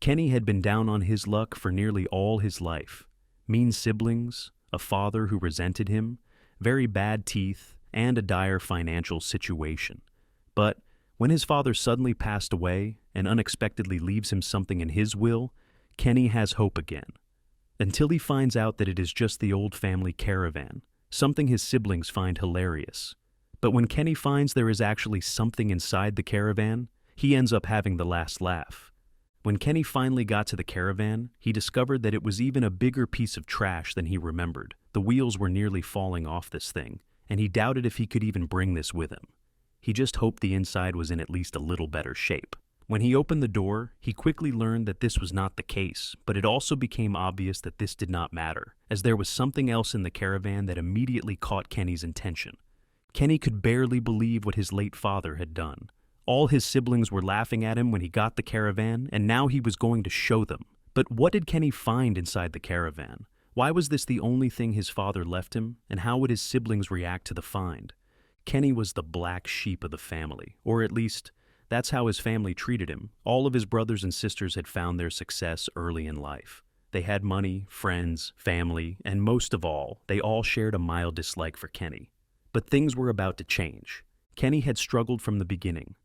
Kenny had been down on his luck for nearly all his life. Mean siblings, a father who resented him, very bad teeth, and a dire financial situation. But when his father suddenly passed away and unexpectedly leaves him something in his will, Kenny has hope again. Until he finds out that it is just the old family caravan, something his siblings find hilarious. But when Kenny finds there is actually something inside the caravan, he ends up having the last laugh. When Kenny finally got to the caravan, he discovered that it was even a bigger piece of trash than he remembered. The wheels were nearly falling off this thing, and he doubted if he could even bring this with him. He just hoped the inside was in at least a little better shape. When he opened the door, he quickly learned that this was not the case, but it also became obvious that this did not matter, as there was something else in the caravan that immediately caught Kenny's attention. Kenny could barely believe what his late father had done. All his siblings were laughing at him when he got the caravan, and now he was going to show them. But what did Kenny find inside the caravan? Why was this the only thing his father left him, and how would his siblings react to the find? Kenny was the black sheep of the family, or at least, that's how his family treated him. All of his brothers and sisters had found their success early in life. They had money, friends, family, and most of all, they all shared a mild dislike for Kenny. But things were about to change. Kenny had struggled from the beginning.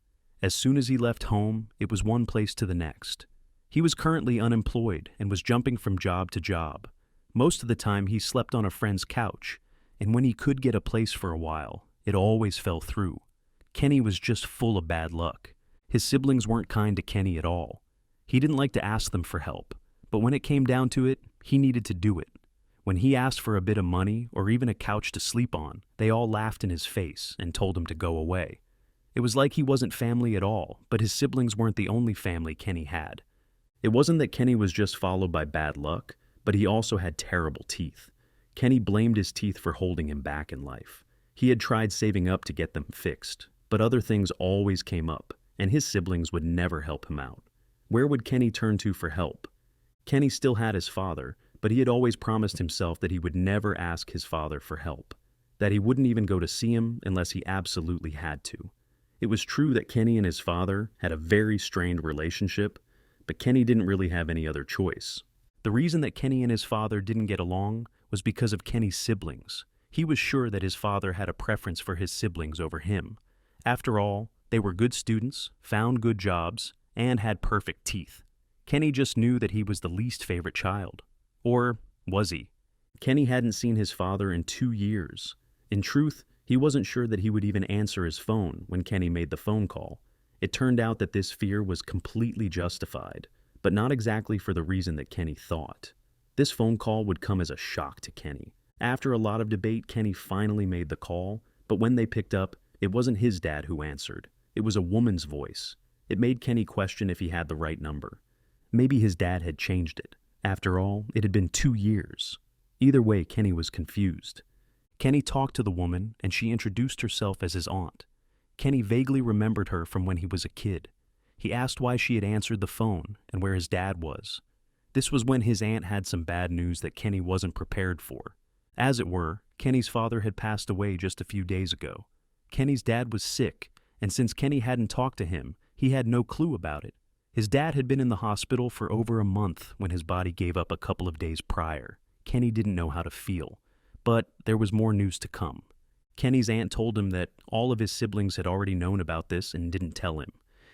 As soon as he left home, it was one place to the next. He was currently unemployed and was jumping from job to job. Most of the time, he slept on a friend's couch, and when he could get a place for a while, it always fell through. Kenny was just full of bad luck. His siblings weren't kind to Kenny at all. He didn't like to ask them for help, but when it came down to it, he needed to do it. When he asked for a bit of money or even a couch to sleep on, they all laughed in his face and told him to go away. It was like he wasn't family at all, but his siblings weren't the only family Kenny had. It wasn't that Kenny was just followed by bad luck, but he also had terrible teeth. Kenny blamed his teeth for holding him back in life. He had tried saving up to get them fixed, but other things always came up, and his siblings would never help him out. Where would Kenny turn to for help? Kenny still had his father, but he had always promised himself that he would never ask his father for help, that he wouldn't even go to see him unless he absolutely had to. It was true that Kenny and his father had a very strained relationship, but Kenny didn't really have any other choice. The reason that Kenny and his father didn't get along was because of Kenny's siblings. He was sure that his father had a preference for his siblings over him. After all, they were good students, found good jobs, and had perfect teeth. Kenny just knew that he was the least favorite child. Or was he? Kenny hadn't seen his father in 2 years. In truth, he wasn't sure that he would even answer his phone when Kenny made the phone call. It turned out that this fear was completely justified, but not exactly for the reason that Kenny thought. This phone call would come as a shock to Kenny. After a lot of debate, Kenny finally made the call, but when they picked up, it wasn't his dad who answered. It was a woman's voice. It made Kenny question if he had the right number. Maybe his dad had changed it. After all, it had been 2 years. Either way, Kenny was confused. Kenny talked to the woman, and she introduced herself as his aunt. Kenny vaguely remembered her from when he was a kid. He asked why she had answered the phone and where his dad was. This was when his aunt had some bad news that Kenny wasn't prepared for. As it were, Kenny's father had passed away just a few days ago. Kenny's dad was sick, and since Kenny hadn't talked to him, he had no clue about it. His dad had been in the hospital for over a month when his body gave up a couple of days prior. Kenny didn't know how to feel. But there was more news to come. Kenny's aunt told him that all of his siblings had already known about this and didn't tell him.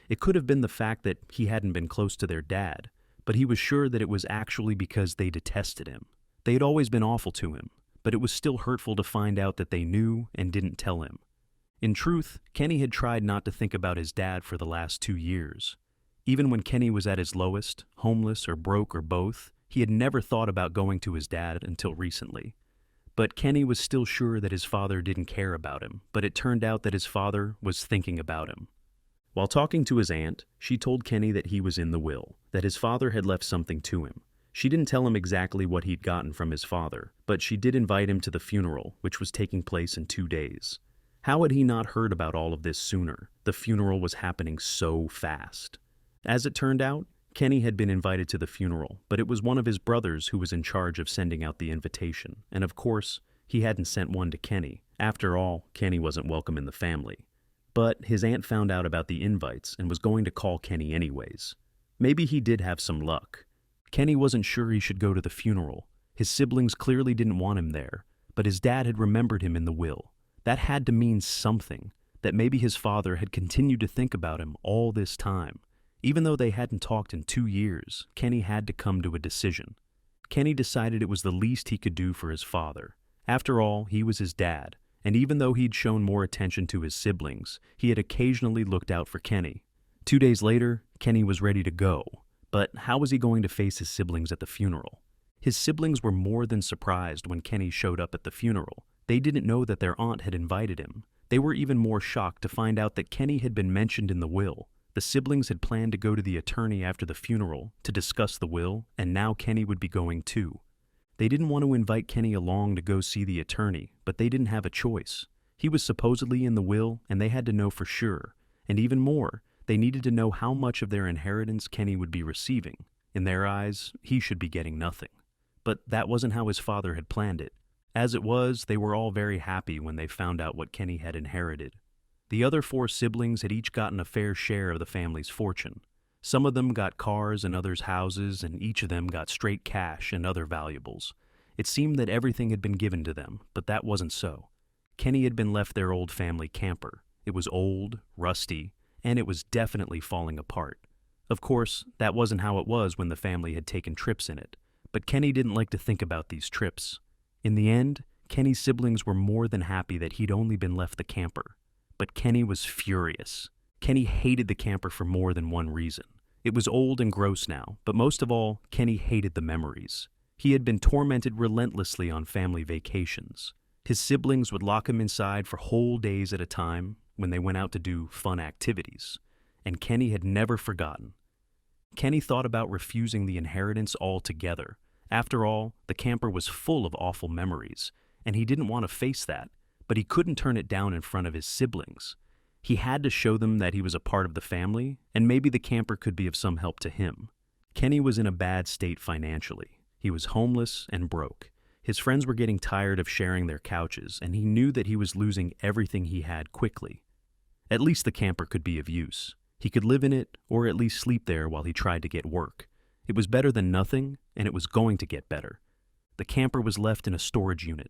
It could have been the fact that he hadn't been close to their dad, but he was sure that it was actually because they detested him. They had always been awful to him, but it was still hurtful to find out that they knew and didn't tell him. In truth, Kenny had tried not to think about his dad for the last 2 years. Even when Kenny was at his lowest, homeless or broke or both, he had never thought about going to his dad until recently. But Kenny was still sure that his father didn't care about him, but it turned out that his father was thinking about him. While talking to his aunt, she told Kenny that he was in the will, that his father had left something to him. She didn't tell him exactly what he'd gotten from his father, but she did invite him to the funeral, which was taking place in 2 days. How had he not heard about all of this sooner? The funeral was happening so fast. As it turned out, Kenny had been invited to the funeral, but it was one of his brothers who was in charge of sending out the invitation, and of course, he hadn't sent one to Kenny. After all, Kenny wasn't welcome in the family. But his aunt found out about the invites and was going to call Kenny anyways. Maybe he did have some luck. Kenny wasn't sure he should go to the funeral. His siblings clearly didn't want him there, but his dad had remembered him in the will. That had to mean something, that maybe his father had continued to think about him all this time. Even though they hadn't talked in 2 years, Kenny had to come to a decision. Kenny decided it was the least he could do for his father. After all, he was his dad, and even though he'd shown more attention to his siblings, he had occasionally looked out for Kenny. 2 days later, Kenny was ready to go, but how was he going to face his siblings at the funeral? His siblings were more than surprised when Kenny showed up at the funeral. They didn't know that their aunt had invited him. They were even more shocked to find out that Kenny had been mentioned in the will. The siblings had planned to go to the attorney after the funeral to discuss the will, and now Kenny would be going too. They didn't want to invite Kenny along to go see the attorney, but they didn't have a choice. He was supposedly in the will, and they had to know for sure. And even more, they needed to know how much of their inheritance Kenny would be receiving. In their eyes, he should be getting nothing. But that wasn't how his father had planned it. As it was, they were all very happy when they found out what Kenny had inherited. The other 4 siblings had each gotten a fair share of the family's fortune. Some of them got cars and others houses, and each of them got straight cash and other valuables. It seemed that everything had been given to them, but that wasn't so. Kenny had been left their old family camper. It was old, rusty, and it was definitely falling apart. Of course, that wasn't how it was when the family had taken trips in it, but Kenny didn't like to think about these trips. In the end, Kenny's siblings were more than happy that he'd only been left the camper. But Kenny was furious. Kenny hated the camper for more than one reason. It was old and gross now, but most of all, Kenny hated the memories. He had been tormented relentlessly on family vacations. His siblings would lock him inside for whole days at a time when they went out to do fun activities, and Kenny had never forgotten. Kenny thought about refusing the inheritance altogether. After all, the camper was full of awful memories, and he didn't want to face that, but he couldn't turn it down in front of his siblings. He had to show them that he was a part of the family, and maybe the camper could be of some help to him. Kenny was in a bad state financially. He was homeless and broke. His friends were getting tired of sharing their couches, and he knew that he was losing everything he had quickly. At least the camper could be of use. He could live in it, or at least sleep there while he tried to get work. It was better than nothing, and it was going to get better. The camper was left in a storage unit.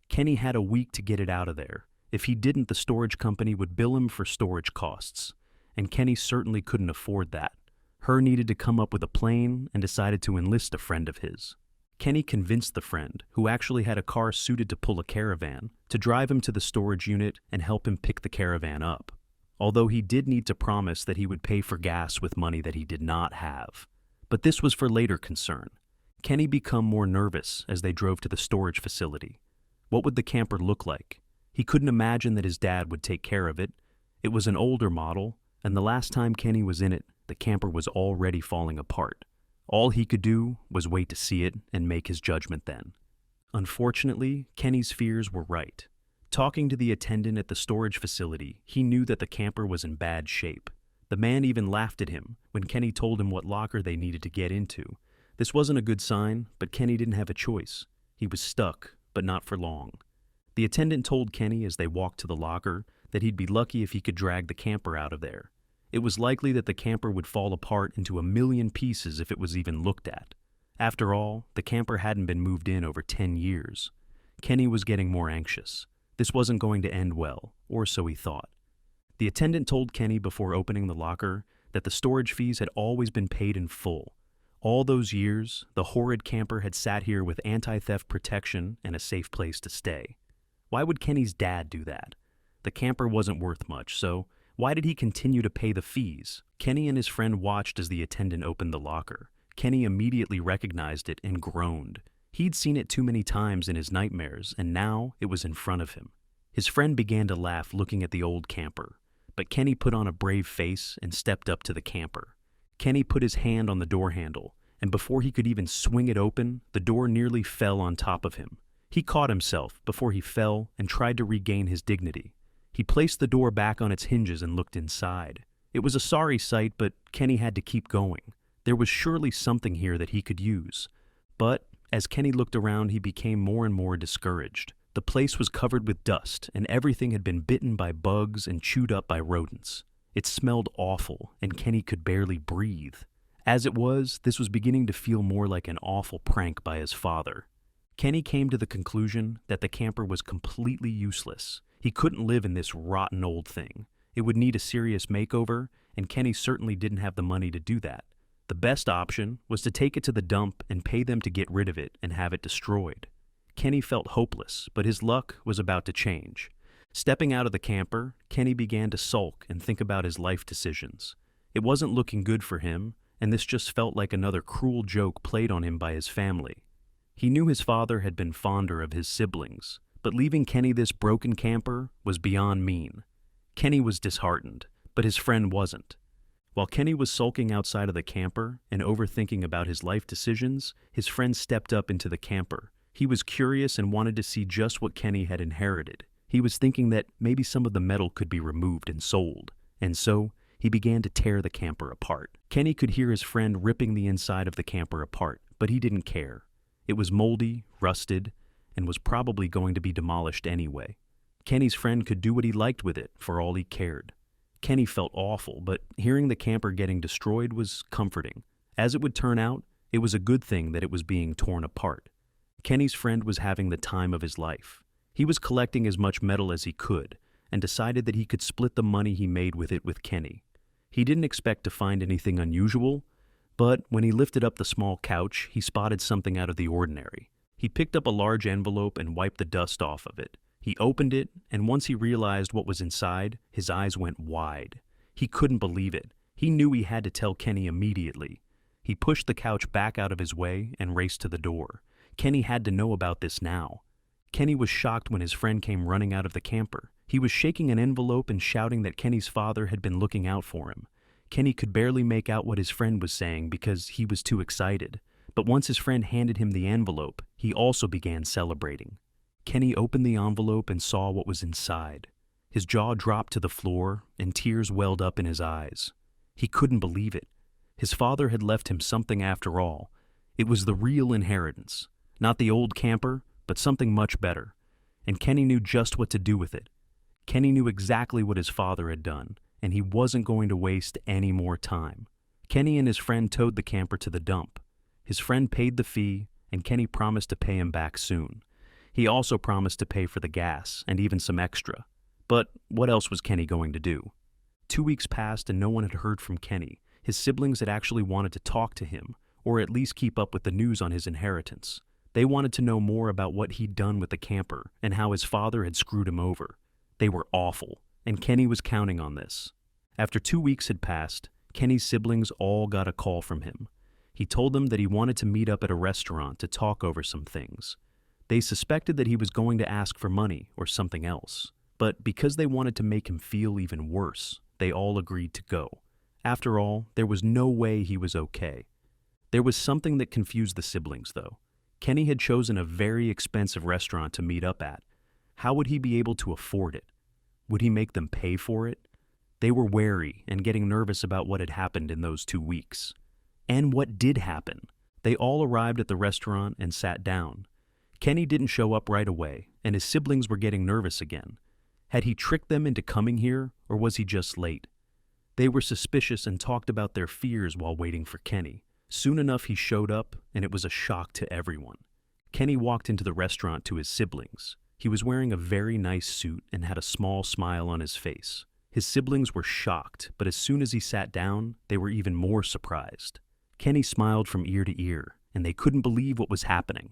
Kenny had a week to get it out of there. If he didn't, the storage company would bill him for storage costs, and Kenny certainly couldn't afford that. Her needed to come up with a plan and decided to enlist a friend of his. Kenny convinced the friend, who actually had a car suited to pull a Caravan, to drive him to the storage unit and help him pick the Caravan up. Although he did need to promise that he would pay for gas with money that he did not have. But this was for later concern. Kenny became more nervous as they drove to the storage facility. What would the camper look like? He couldn't imagine that his dad would take care of it. It was an older model, and the last time Kenny was in it, the camper was already falling apart. All he could do was wait to see it and make his judgment then. Unfortunately, Kenny's fears were right. Talking to the attendant at the storage facility, he knew that the camper was in bad shape. The man even laughed at him when Kenny told him what locker they needed to get into. This wasn't a good sign, but Kenny didn't have a choice. He was stuck, but not for long. The attendant told Kenny as they walked to the locker that he'd be lucky if he could drag the camper out of there. It was likely that the camper would fall apart into 1,000,000 pieces if it was even looked at. After all, the camper hadn't been moved in over 10 years. Kenny was getting more anxious. This wasn't going to end well, or so he thought. The attendant told Kenny before opening the locker that the storage fees had always been paid in full. All those years, the horrid camper had sat here with anti-theft protection and a safe place to stay. Why would Kenny's dad do that? The camper wasn't worth much, so why did he continue to pay the fees? Kenny and his friend watched as the attendant opened the locker. Kenny immediately recognized it and groaned. He'd seen it too many times in his nightmares, and now it was in front of him. His friend began to laugh looking at the old camper, but Kenny put on a brave face and stepped up to the camper. Kenny put his hand on the door handle, and before he could even swing it open, the door nearly fell on top of him. He caught himself before he fell and tried to regain his dignity. He placed the door back on its hinges and looked inside. It was a sorry sight, but Kenny had to keep going. There was surely something here that he could use. But as Kenny looked around, he became more and more discouraged. The place was covered with dust, and everything had been bitten by bugs and chewed up by rodents. It smelled awful, and Kenny could barely breathe. As it was, this was beginning to feel more like an awful prank by his father. Kenny came to the conclusion that the camper was completely useless. He couldn't live in this rotten old thing. It would need a serious makeover, and Kenny certainly didn't have the money to do that. The best option was to take it to the dump and pay them to get rid of it and have it destroyed. Kenny felt hopeless, but his luck was about to change. Stepping out of the camper, Kenny began to sulk and think about his life decisions. It wasn't looking good for him, and this just felt like another cruel joke played on him by his family. He knew his father had been fonder of his siblings, but leaving Kenny this broken camper was beyond mean. Kenny was disheartened, but his friend wasn't. While Kenny was sulking outside of the camper and overthinking about his life decisions, his friend stepped up into the camper. He was curious and wanted to see just what Kenny had inherited. He was thinking that maybe some of the metal could be removed and sold, and so he began to tear the camper apart. Kenny could hear his friend ripping the inside of the camper apart, but he didn't care. It was moldy, rusted, and was probably going to be demolished anyway. Kenny's friend could do what he liked with it for all he cared. Kenny felt awful, but hearing the camper getting destroyed was comforting. As it would turn out, it was a good thing that it was being torn apart. Kenny's friend was having the time of his life. He was collecting as much metal as he could, and decided that he could split the money he made with it with Kenny. He didn't expect to find anything unusual, but when he lifted up the small couch, he spotted something out of the ordinary. He picked up a large envelope and wiped the dust off of it. He opened it, and once he realized what was inside, his eyes went wide. He couldn't believe it. He knew he had to tell Kenny immediately. He pushed the couch back out of his way and raced to the door. Kenny had to know about this now. Kenny was shocked when his friend came running out of the camper. He was shaking an envelope and shouting that Kenny's father had been looking out for him. Kenny could barely make out what his friend was saying because he was too excited. But once his friend handed him the envelope, he also began celebrating. Kenny opened the envelope and saw what was inside. His jaw dropped to the floor, and tears welled up in his eyes. He couldn't believe it. His father had left him something after all. It was the real inheritance. Not the old camper, but something much better. And Kenny knew just what to do with it. Kenny knew exactly what his father had done, and he wasn't going to waste any more time. Kenny and his friend towed the camper to the dump. His friend paid the fee, and Kenny promised to pay him back soon. He also promised to pay for the gas and even some extra. But what else was Kenny going to do? 2 weeks passed and no one had heard from Kenny. His siblings had actually wanted to talk to him, or at least keep up with the news on his inheritance. They wanted to know more about what he'd done with the camper and how his father had screwed him over. They were awful, and Kenny was counting on this. After 2 weeks had passed, Kenny's siblings all got a call from him. He told them that he wanted to meet up at a restaurant to talk over some things. They suspected that he was going to ask for money or something else, but because they wanted to make him feel even worse, they all agreed to go. After all, there was no way he was okay. There was something that confused the siblings, though. Kenny had chosen a very expensive restaurant to meet up at. How would he be able to afford it? Would he make them pay for it? They were wary and getting nervous about what had happened in those 2 weeks. And what did happen? They all arrived at the restaurant and sat down. Kenny didn't show up right away, and his siblings were getting nervous again. Had he tricked them into coming here, or was he just late? They were suspicious and talked about their fears while waiting for Kenny. Soon enough, he showed up, and it was a shock to everyone. Kenny walked into the restaurant to his siblings. He was wearing a very nice suit and had a small smile on his face. His siblings were shocked, but as soon as he sat down, they were even more surprised. Kenny smiled from ear to ear, and they couldn't believe what was happening.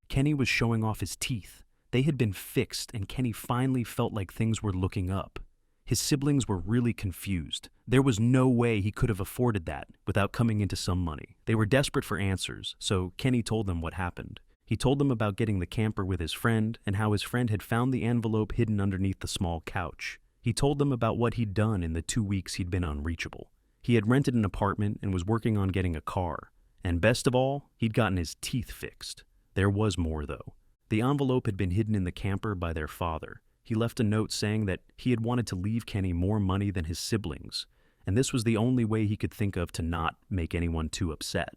Kenny was showing off his teeth. They had been fixed, and Kenny finally felt like things were looking up. His siblings were really confused. There was no way he could have afforded that without coming into some money. They were desperate for answers, so Kenny told them what happened. He told them about getting the camper with his friend and how his friend had found the envelope hidden underneath the small couch. He told them about what he'd done in the 2 weeks he'd been unreachable. He had rented an apartment and was working on getting a car. And best of all, he'd gotten his teeth fixed. There was more, though. The envelope had been hidden in the camper by their father. He left a note saying that he had wanted to leave Kenny more money than his siblings, and this was the only way he could think of to not make anyone too upset.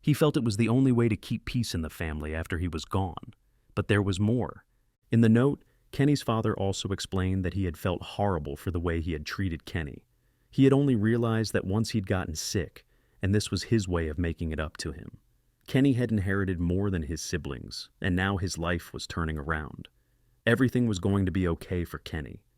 He felt it was the only way to keep peace in the family after he was gone. But there was more. In the note, Kenny's father also explained that he had felt horrible for the way he had treated Kenny. He had only realized that once he'd gotten sick, and this was his way of making it up to him. Kenny had inherited more than his siblings, and now his life was turning around. Everything was going to be okay for Kenny.